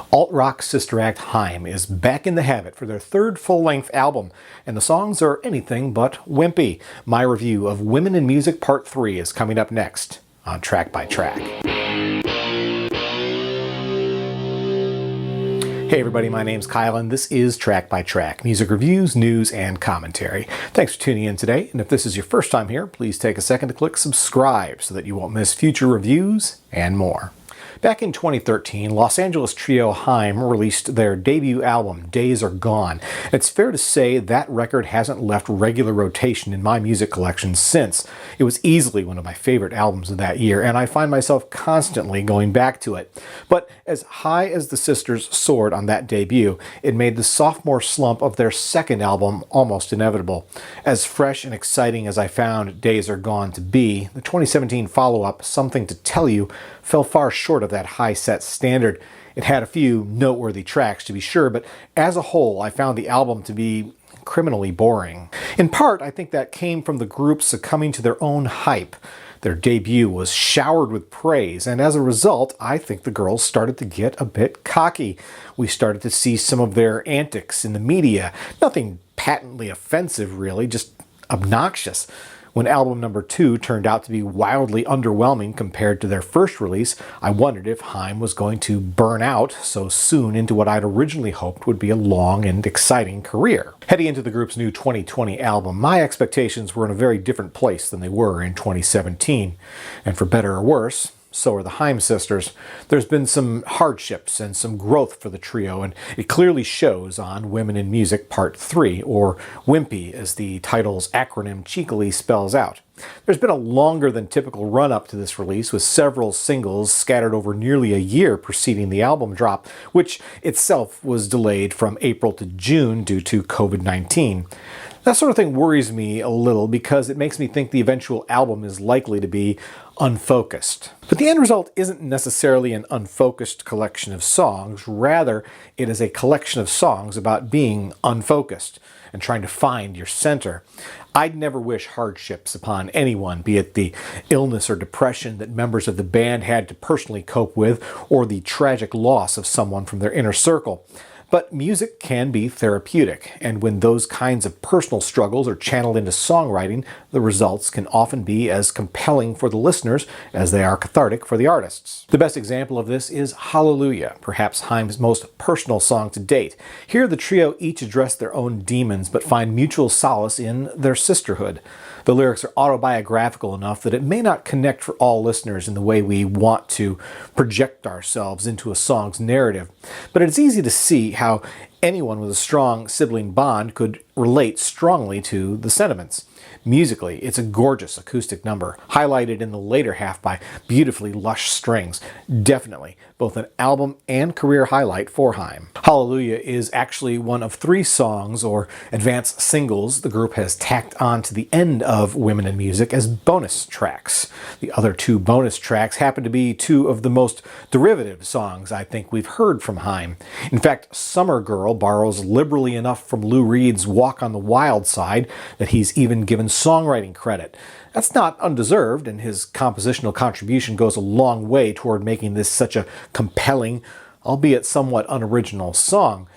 Alt-rock sister act Haim is back in the habit for their third full-length album, and the songs are anything but wimpy. My review of Women in Music Part 3 is coming up next on Track by Track. Hey everybody, my name's Kyle and this is Track by Track, music reviews, news, and commentary. Thanks for tuning in today, and if this is your first time here, please take a second to click subscribe so that you won't miss future reviews and more. Back in 2013, Los Angeles trio Haim released their debut album, Days Are Gone. It's fair to say that record hasn't left regular rotation in my music collection since. It was easily one of my favorite albums of that year, and I find myself constantly going back to it. But as high as the sisters soared on that debut, it made the sophomore slump of their second album almost inevitable. As fresh and exciting as I found Days Are Gone to be, the 2017 follow-up, Something to Tell You, fell far short of that high-set standard. It had a few noteworthy tracks, to be sure, but as a whole, I found the album to be criminally boring. In part, I think that came from the group succumbing to their own hype. Their debut was showered with praise, and as a result, I think the girls started to get a bit cocky. We started to see some of their antics in the media. Nothing patently offensive, really, just obnoxious. When album number 2 turned out to be wildly underwhelming compared to their first release, I wondered if Haim was going to burn out so soon into what I'd originally hoped would be a long and exciting career. Heading into the group's new 2020 album, my expectations were in a very different place than they were in 2017. And for better or worse, so are the Haim sisters. There's been some hardships and some growth for the trio, and it clearly shows on Women in Music Part 3, or WIMPY as the title's acronym cheekily spells out. There's been a longer than typical run-up to this release, with several singles scattered over nearly a year preceding the album drop, which itself was delayed from April to June due to COVID-19. That sort of thing worries me a little because it makes me think the eventual album is likely to be unfocused. But the end result isn't necessarily an unfocused collection of songs, rather it is a collection of songs about being unfocused and trying to find your center. I'd never wish hardships upon anyone, be it the illness or depression that members of the band had to personally cope with, or the tragic loss of someone from their inner circle. But music can be therapeutic, and when those kinds of personal struggles are channeled into songwriting, the results can often be as compelling for the listeners as they are cathartic for the artists. The best example of this is Hallelujah, perhaps Haim's most personal song to date. Here the trio each address their own demons, but find mutual solace in their sisterhood. The lyrics are autobiographical enough that it may not connect for all listeners in the way we want to project ourselves into a song's narrative, but it's easy to see how anyone with a strong sibling bond could relate strongly to the sentiments. Musically, it's a gorgeous acoustic number, highlighted in the later half by beautifully lush strings. Definitely both an album and career highlight for Haim. Hallelujah is actually one of 3 songs or advanced singles the group has tacked on to the end of Women in Music as bonus tracks. The other 2 bonus tracks happen to be 2 of the most derivative songs I think we've heard from Haim. In fact, Summer Girl borrows liberally enough from Lou Reed's Walk on the Wild Side that he's even given songwriting credit. That's not undeserved, and his compositional contribution goes a long way toward making this such a compelling, albeit somewhat unoriginal song.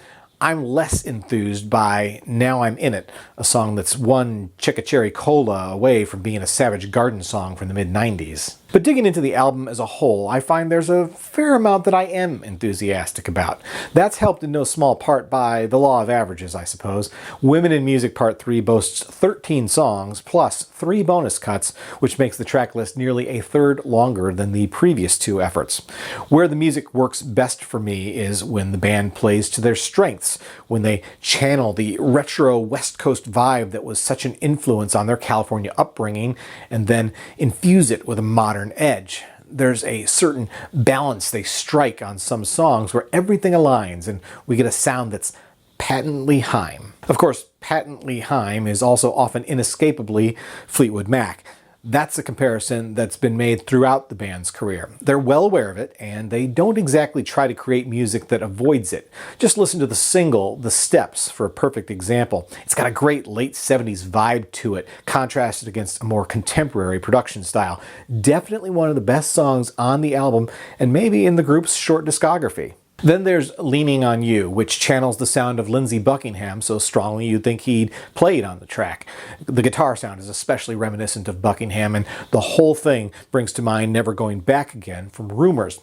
I'm less enthused by Now I'm In It, a song that's one Chicka Cola away from being a Savage Garden song from the mid-90s. But digging into the album as a whole, I find there's a fair amount that I am enthusiastic about. That's helped in no small part by the law of averages, I suppose. Women in Music Part 3 boasts 13 songs, plus 3 bonus cuts, which makes the track list nearly a third longer than the previous 2 efforts. Where the music works best for me is when the band plays to their strengths, when they channel the retro West Coast vibe that was such an influence on their California upbringing, and then infuse it with a modern edge. There's a certain balance they strike on some songs where everything aligns and we get a sound that's patently Haim. Of course, patently Haim is also often inescapably Fleetwood Mac. That's a comparison that's been made throughout the band's career. They're well aware of it, and they don't exactly try to create music that avoids it. Just listen to the single, The Steps, for a perfect example. It's got a great late 70s vibe to it, contrasted against a more contemporary production style. Definitely one of the best songs on the album, and maybe in the group's short discography. Then there's Leaning on You, which channels the sound of Lindsey Buckingham so strongly you'd think he'd played on the track. The guitar sound is especially reminiscent of Buckingham, and the whole thing brings to mind Never Going Back Again from Rumors.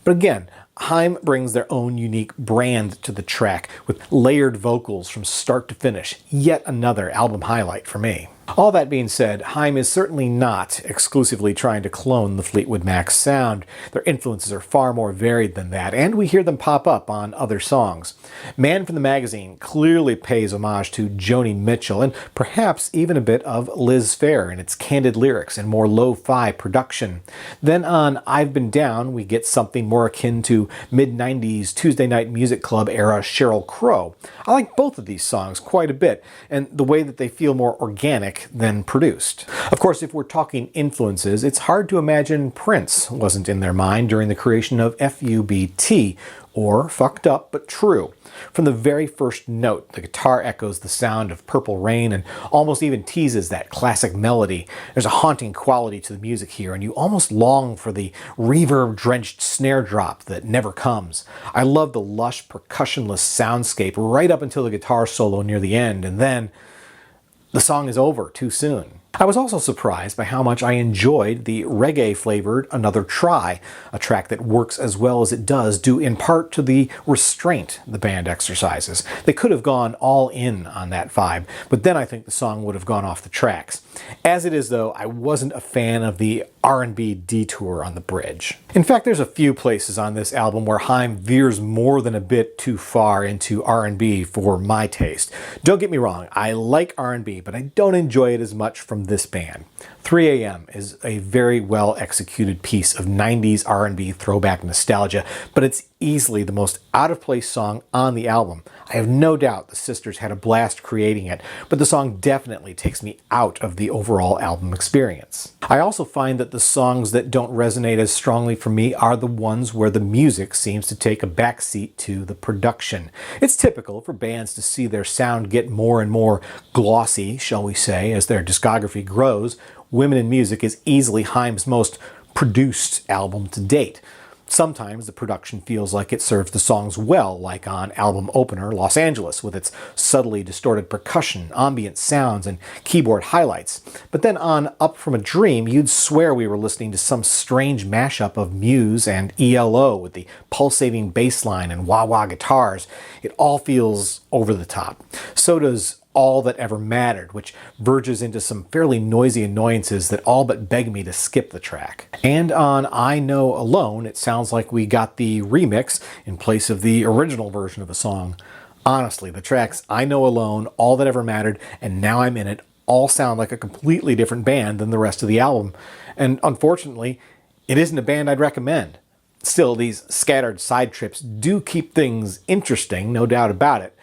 But again, Haim brings their own unique brand to the track, with layered vocals from start to finish. Yet another album highlight for me. All that being said, Haim is certainly not exclusively trying to clone the Fleetwood Mac sound. Their influences are far more varied than that, and we hear them pop up on other songs. Man from the Magazine clearly pays homage to Joni Mitchell, and perhaps even a bit of Liz Phair in its candid lyrics and more lo-fi production. Then on I've Been Down, we get something more akin to mid-90s Tuesday Night Music Club era Sheryl Crow. I like both of these songs quite a bit, and the way that they feel more organic than produced. Of course, if we're talking influences, it's hard to imagine Prince wasn't in their mind during the creation of FUBT, or Fucked Up But True. From the very first note, the guitar echoes the sound of Purple Rain and almost even teases that classic melody. There's a haunting quality to the music here, and you almost long for the reverb-drenched snare drop that never comes. I love the lush, percussionless soundscape right up until the guitar solo near the end, and then the song is over too soon. I was also surprised by how much I enjoyed the reggae-flavored Another Try, a track that works as well as it does due in part to the restraint the band exercises. They could have gone all in on that vibe, but then I think the song would have gone off the tracks. As it is, though, I wasn't a fan of the R&B detour on the bridge. In fact, there's a few places on this album where Haim veers more than a bit too far into R&B for my taste. Don't get me wrong, I like R&B, but I don't enjoy it as much from this band. 3 AM is a very well executed piece of 90s R&B throwback nostalgia, but it's easily the most out-of-place song on the album. I have no doubt the sisters had a blast creating it, but the song definitely takes me out of the overall album experience. I also find that the songs that don't resonate as strongly for me are the ones where the music seems to take a backseat to the production. It's typical for bands to see their sound get more and more glossy, shall we say, as their discography grows. Women in Music is easily Haim's most produced album to date. Sometimes the production feels like it serves the songs well, like on album opener Los Angeles, with its subtly distorted percussion, ambient sounds, and keyboard highlights. But then on Up From a Dream, you'd swear we were listening to some strange mashup of Muse and ELO with the pulsating bass line and wah-wah guitars. It all feels over the top. So does All That Ever Mattered, which verges into some fairly noisy annoyances that all but beg me to skip the track. And on I Know Alone, it sounds like we got the remix in place of the original version of the song. Honestly, the tracks I Know Alone, All That Ever Mattered, and Now I'm In It all sound like a completely different band than the rest of the album. And unfortunately, it isn't a band I'd recommend. Still, these scattered side trips do keep things interesting, no doubt about it.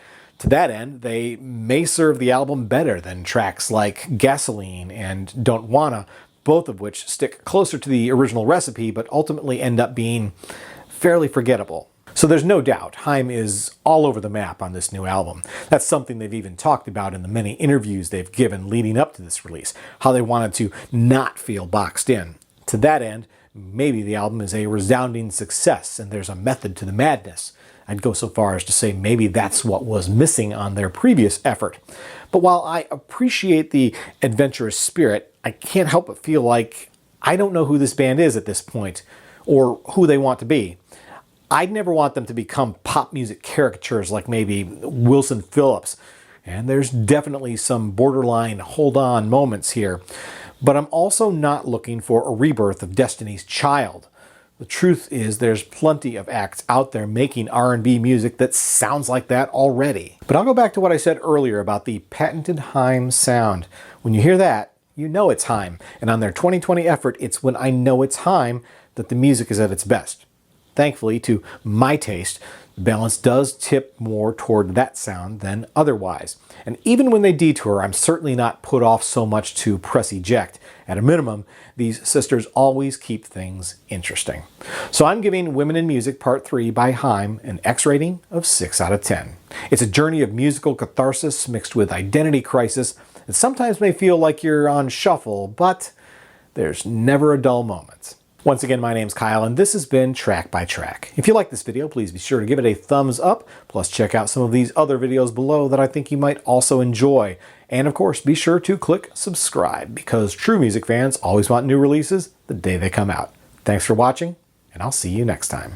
To that end, they may serve the album better than tracks like Gasoline and Don't Wanna, both of which stick closer to the original recipe but ultimately end up being fairly forgettable. So there's no doubt Haim is all over the map on this new album. That's something they've even talked about in the many interviews they've given leading up to this release, how they wanted to not feel boxed in. To that end, maybe the album is a resounding success and there's a method to the madness. I'd go so far as to say maybe that's what was missing on their previous effort. But while I appreciate the adventurous spirit, I can't help but feel like I don't know who this band is at this point, or who they want to be. I'd never want them to become pop music caricatures like maybe Wilson Phillips, and there's definitely some borderline hold-on moments here. But I'm also not looking for a rebirth of Destiny's Child. The truth is there's plenty of acts out there making R&B music that sounds like that already. But I'll go back to what I said earlier about the patented Haim sound. When you hear that, you know it's Haim. And on their 2020 effort, it's when I know it's Haim that the music is at its best. Thankfully, to my taste, the balance does tip more toward that sound than otherwise. And even when they detour, I'm certainly not put off so much to press eject. At a minimum, these sisters always keep things interesting. So I'm giving Women in Music Part 3 by Haim an X rating of 6 out of 10. It's a journey of musical catharsis mixed with identity crisis that sometimes may feel like you're on shuffle, but there's never a dull moment. Once again, my name's Kyle, and this has been Track by Track. If you like this video, please be sure to give it a thumbs up, plus check out some of these other videos below that I think you might also enjoy. And of course, be sure to click subscribe, because true music fans always want new releases the day they come out. Thanks for watching, and I'll see you next time.